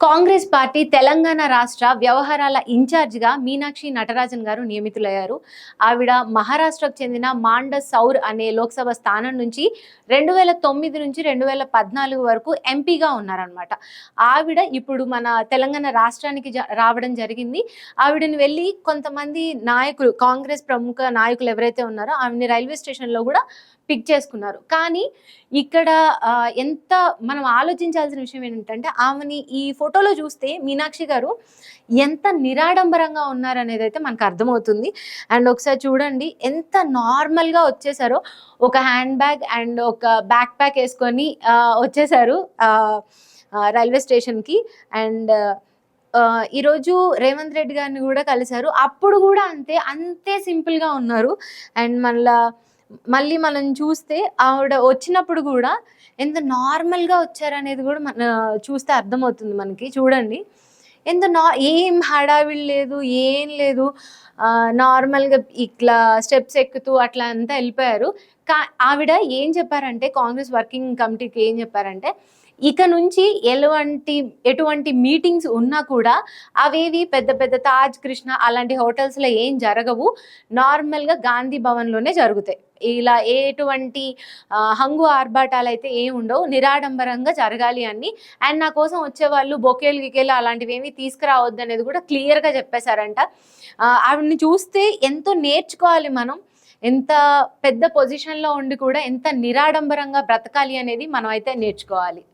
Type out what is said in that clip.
Congress party Telangana రాష్ట్ర వ్యవహారాల ఇన్ఛార్జిగా మీనాక్షి నటరాజన్ గారు నియమితులయ్యారు. ఆవిడ మహారాష్ట్రకు చెందిన మాండ సౌర్ అనే లోక్సభ స్థానం నుంచి 2009 నుంచి 2014 వరకు ఎంపీగా ఉన్నారనమాట. ఆవిడ ఇప్పుడు మన తెలంగాణ రాష్ట్రానికి రావడం జరిగింది. ఆవిడని వెళ్ళి కొంతమంది నాయకులు, కాంగ్రెస్ ప్రముఖ నాయకులు ఎవరైతే ఉన్నారో ఆవిడని రైల్వే స్టేషన్లో కూడా పిక్ చేసుకున్నారు. కానీ ఇక్కడ ఎంత మనం ఆలోచించాల్సిన విషయం ఏంటంటే, ఆమెని ఈ ఫోటోలో చూస్తే మీనాక్షి గారు ఎంత నిరాడంబరంగా ఉన్నారనేది అయితే మనకు అర్థమవుతుంది. అండ్ ఒకసారి చూడండి ఎంత నార్మల్గా వచ్చేసారో, ఒక హ్యాండ్ బ్యాగ్ అండ్ ఒక బ్యాక్ ప్యాక్ వేసుకొని వచ్చేసారు రైల్వే స్టేషన్కి. అండ్ ఈరోజు రేవంత్ రెడ్డి గారిని కూడా కలిశారు. అప్పుడు కూడా అంతే సింపుల్గా ఉన్నారు. అండ్ మళ్ళీ మనం చూస్తే ఆవిడ వచ్చినప్పుడు కూడా ఎంత నార్మల్గా వచ్చారనేది కూడా చూస్తే అర్థమవుతుంది మనకి. చూడండి ఎంత ఏం హడావిడి లేదు, ఏం లేదు, నార్మల్గా ఇట్లా స్టెప్స్ ఎక్కుతూ అట్లా అంతా వెళ్ళిపోయారు. ఆవిడ ఏం చెప్పారంటే, కాంగ్రెస్ వర్కింగ్ కమిటీకి ఏం చెప్పారంటే, ఇక నుంచి ఎటువంటి మీటింగ్స్ ఉన్నా కూడా అవేవి పెద్ద పెద్ద తాజ్ కృష్ణ అలాంటి హోటల్స్లో ఏం జరగవు, నార్మల్గా గాంధీ భవన్లోనే జరుగుతాయి. ఇలా ఎటువంటి హంగు ఆర్భాటాలు అయితే ఏమి ఉండవు, నిరాడంబరంగా జరగాలి అని. అండ్ నా కోసం వచ్చేవాళ్ళు బొకేలు గికేలు అలాంటివి ఏమి తీసుకురావద్దు అనేది కూడా క్లియర్గా చెప్పేశారంట. ఆవిడని చూస్తే ఎంతో నేర్చుకోవాలి మనం. ఎంత పెద్ద పొజిషన్లో ఉండి కూడా ఎంత నిరాడంబరంగా బ్రతకాలి అనేది మనం అయితే నేర్చుకోవాలి.